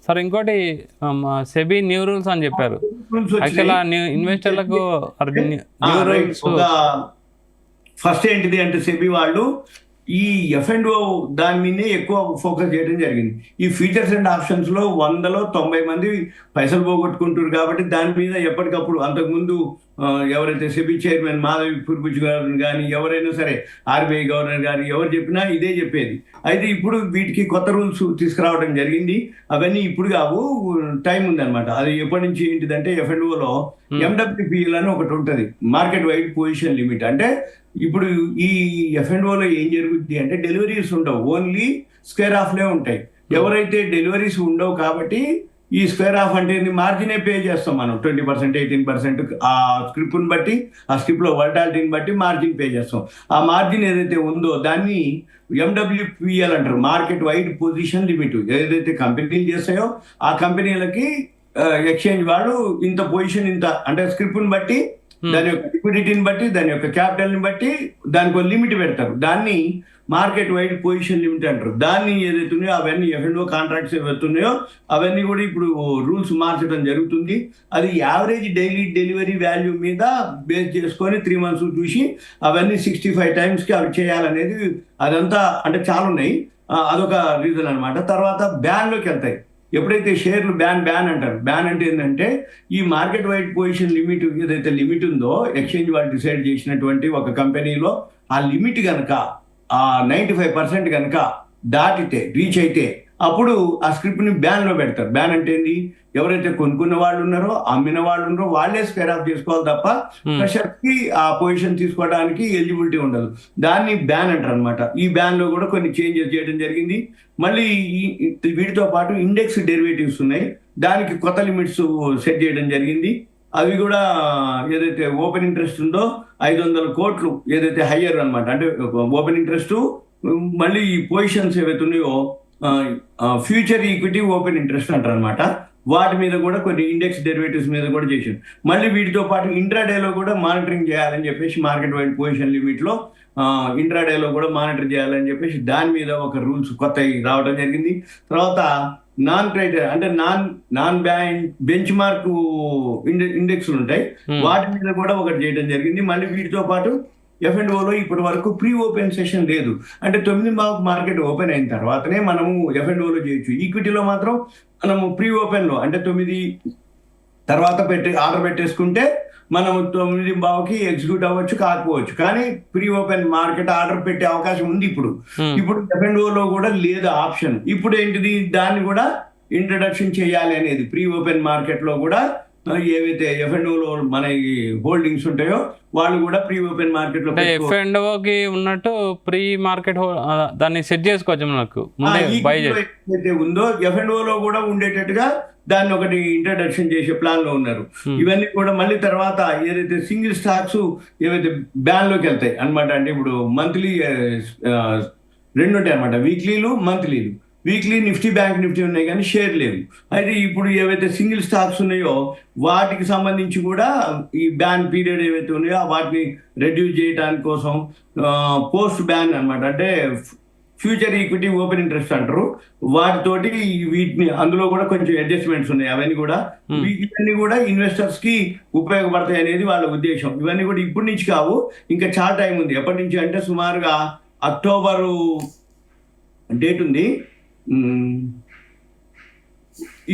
Sir ఇంకోటి SEBI new rules అని చెప్పారు. యాక్చువల్గా ఇన్వెస్టర్లకు న్యూ రూల్స్ ఫస్ట్ ఏంటిది అంటే సెబీ వాళ్ళు ఈ F&O దాని మీదే ఎక్కువ ఫోకస్ చేయడం జరిగింది. ఈ ఫీచర్స్ అండ్ ఆప్షన్స్ లో 100లో 90 మంది పైసలు పోగొట్టుకుంటారు. కాబట్టి దాని మీద ఎప్పటికప్పుడు అంతకుముందు ఎవరైతే సెబీ చైర్మన్ మాధవి పుర్బుజ్ గారు కానీ ఎవరైనా సరే RBI గవర్నర్ కానీ ఎవరు చెప్పినా ఇదే చెప్పేది. అయితే ఇప్పుడు వీటికి కొత్త రూల్స్ తీసుకురావడం జరిగింది. అవన్నీ ఇప్పుడు కావు, టైం ఉందన్నమాట. అది ఎప్పటి నుంచి ఏంటిదంటే F&Oలో MWPL అని ఒకటి ఉంటుంది, మార్కెట్ వైడ్ పొజిషన్ లిమిట్. అంటే ఇప్పుడు ఈ F&Oలో ఏం జరుగుద్ది అంటే డెలివరీస్ ఉండవు, ఓన్లీ స్క్వేర్ ఆఫ్లే ఉంటాయి. ఎవరైతే డెలివరీస్ ఉండవు కాబట్టి ఈ స్క్వేర్ ఆఫ్ అంటే మార్జినే పే చేస్తాం మనం 20%, 18% ఆ స్క్రిప్ట్ని బట్టి, ఆ స్క్రిప్ట్లో వర్టాలిటీని బట్టి మార్జిన్ పే చేస్తాం. ఆ మార్జిన్ ఏదైతే ఉందో దాన్ని MWPL అంటారు, మార్కెట్ వైడ్ పొజిషన్ లిమిట్. ఏదైతే కంపెనీలు చేస్తాయో ఆ కంపెనీలకి ఎక్స్చేంజ్ వాళ్ళు ఇంత పొజిషన్, ఇంత అంటే స్క్రిప్ట్ని బట్టి, దాని యొక్క లిక్విడిటీని బట్టి, దాని యొక్క క్యాపిటల్ని బట్టి దానికి ఒక లిమిట్ పెడతారు. దాన్ని మార్కెట్ వైడ్ పొజిషన్ లిమిట్ అంటారు. దాన్ని ఏదైతే ఉన్నాయో అవన్నీ F&O కాంట్రాక్ట్స్ ఏవైతున్నాయో అవన్నీ కూడా ఇప్పుడు రూల్స్ మార్చడం జరుగుతుంది. అది యావరేజ్ డైలీ డెలివరీ వాల్యూ మీద బేస్ చేసుకొని 3 months చూసి అవన్నీ 65 times అవి చేయాలనేది. అదంతా అంటే చాలా ఉన్నాయి, అదొక రీజన్ అనమాట. తర్వాత బ్యాన్లోకి వెళ్తాయి. ఎప్పుడైతే షేర్లు బ్యాన్ అంటారు. బ్యాన్ అంటే ఏంటంటే ఈ మార్కెట్ వైడ్ పొజిషన్ లిమిట్ ఏదైతే లిమిట్ ఉందో ఎక్స్చేంజ్ వాళ్ళు డిసైడ్ చేసినటువంటి ఒక కంపెనీలో ఆ లిమిట్ కనుక 95% కనుక దాటితే, రీచ్ అయితే అప్పుడు ఆ స్క్రిప్ట్ని బ్యాన్లో పెడతారు. బ్యాన్ అంటే ఏంది, ఎవరైతే కొనుక్కున్న వాళ్ళు ఉన్నారో, అమ్మిన వాళ్ళు ఉన్నారో వాళ్ళే స్క్వేర్ ఆఫ్ చేసుకోవాలి తప్ప ప్రెషర్కి ఆ పొజిషన్ తీసుకోవడానికి ఎలిజిబిలిటీ ఉండదు. దాన్ని బ్యాన్ అంటారు అనమాట. ఈ బ్యాన్లో కూడా కొన్ని చేంజెస్ చేయడం జరిగింది. మళ్ళీ వీటితో పాటు ఇండెక్స్ డెరివేటివ్స్ ఉన్నాయి, దానికి కొత్త లిమిట్స్ సెట్ చేయడం జరిగింది. అవి కూడా ఏదైతే ఓపెన్ ఇంట్రెస్ట్ ఉందో 500 కోట్లు ఏదైతే హయ్యర్ అనమాట. అంటే ఓపెన్ ఇంట్రెస్ట్ మళ్ళీ ఈ పొజిషన్స్ ఏవైతే ఉన్నాయో ఫ్యూచర్ ఈక్విటీ ఓపెన్ ఇంట్రెస్ట్ అంటారు అనమాట. వాటి మీద కూడా కొన్ని ఇండెక్స్ డెరివేటివ్స్ మీద కూడా చేసారు. మళ్ళీ వీటితో పాటు ఇంట్రాడేలో కూడా మానిటరింగ్ చేయాలని చెప్పేసి మార్కెట్ వైడ్ పొజిషన్ లిమిట్లో ఇంట్రాడేలో కూడా మానిటర్ చేయాలని చెప్పేసి దాని మీద ఒక రూల్స్ కొత్త రావడం జరిగింది. తర్వాత నాన్ క్రైటీరియా అంటే నాన్ బెంచ్ మార్క్ ఇండెక్స్లు ఉంటాయి, వాటి మీద కూడా ఒకటి చేయడం జరిగింది. మళ్ళీ వీటితో పాటు F&Oలో ఇప్పటి వరకు ప్రీ ఓపెన్ సెషన్ లేదు. అంటే 9 మార్కెట్ ఓపెన్ అయిన తర్వాతనే మనము F&Oలో చేయొచ్చు. ఈక్విటీలో మాత్రం మనము ప్రీ ఓపెన్లో అంటే 9 తర్వాత ఆర్డర్ పెట్టేసుకుంటే మనము 9 ఎగ్జిక్యూట్ అవ్వచ్చు, కాకపోవచ్చు. కానీ ప్రీ ఓపెన్ మార్కెట్ ఆర్డర్ పెట్టే అవకాశం ఉంది. ఇప్పుడు F&Oలో కూడా లేదు ఆప్షన్. ఇప్పుడు ఏంటిది, దాన్ని కూడా ఇంట్రడక్షన్ చేయాలి అనేది. ప్రీ ఓపెన్ మార్కెట్లో కూడా ఏవైతే F&Oలో మన హోల్డింగ్స్ ఉంటాయో వాళ్ళు కూడా ప్రీ ఓపెన్ మార్కెట్ లో F&Oకి ఉన్నట్టు ప్రీ మార్కెట్ దాన్ని సెట్ చేసుకోవచ్చు. మనకు ఏదైతే ఉందో F&Oలో కూడా ఉండేటట్టుగా దాన్ని ఒకటి ఇంట్రడక్షన్ చేసే ప్లాన్ లో ఉన్నారు. ఇవన్నీ కూడా మళ్ళీ తర్వాత ఏదైతే సింగిల్ స్టాక్స్ ఏవైతే బ్యాన్ లోకి వెళ్తాయి అనమాట. అంటే ఇప్పుడు మంత్లీ 2 ఉంటాయి అనమాట, వీక్లీలు, మంత్లీలు. వీక్లీ నిఫ్టీ, బ్యాంక్ నిఫ్టీ ఉన్నాయి కానీ షేర్ లేవు. అయితే ఇప్పుడు ఏవైతే సింగిల్ స్టాక్స్ ఉన్నాయో వాటికి సంబంధించి కూడా ఈ బ్యాన్ పీరియడ్ ఏవైతే ఉన్నాయో వాటిని రెడ్యూస్ చేయడానికి కోసం పోస్ట్ బ్యాన్ అనమాట, అంటే ఫ్యూచర్ ఈక్విటీ ఓపెన్ ఇంట్రెస్ట్ అంటారు, వాటితోటి వీటిని అందులో కూడా కొంచెం అడ్జస్ట్మెంట్స్ ఉన్నాయి. ఇవన్నీ కూడా ఇన్వెస్టర్స్ కి ఉపయోగపడతాయి అనేది వాళ్ళ ఉద్దేశం. ఇవన్నీ కూడా ఇప్పటి నుంచి కావు, ఇంకా చాలా టైం ఉంది. ఎప్పటి నుంచి అంటే సుమారుగా అక్టోబరు డేట్ ఉంది.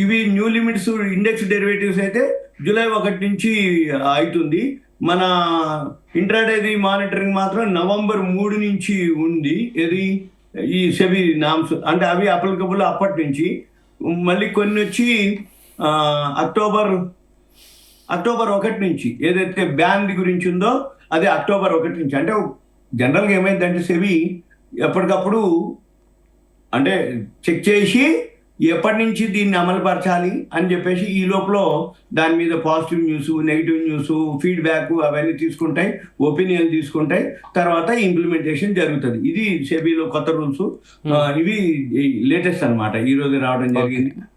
ఇవి న్యూ లిమిట్స్ ఇండెక్స్ డెరివేటివ్స్ అయితే జూలై 1 నుంచి అవుతుంది. మన ఇంట్రాడేది మానిటరింగ్ మాత్రం నవంబర్ 3 నుంచి ఉంది. ఇది ఈ సెబీ నామ్స్ అంటే అవి అప్లికబుల్ అప్పటి నుంచి. మళ్ళీ కొన్ని వచ్చి అక్టోబర్ 1 నుంచి ఏదైతే బ్యాన్ గురించి ఉందో అది అక్టోబర్ 1 నుంచి. అంటే జనరల్గా ఏమైందంటే సెబీ ఎప్పటికప్పుడు అంటే చెక్ చేసి ఎప్పటి నుంచి దీన్ని అమలుపరచాలి అని చెప్పేసి ఈ లోపల దాని మీద positive news, negative news, feedback అవన్నీ తీసుకుంటాయి, ఒపీనియన్ తీసుకుంటాయి. తర్వాత ఇంప్లిమెంటేషన్ జరుగుతుంది. ఇది సెబీలో కొత్త రూల్స్. ఇవి లేటెస్ట్ అనమాట, ఈ రోజు రావడం జరిగింది.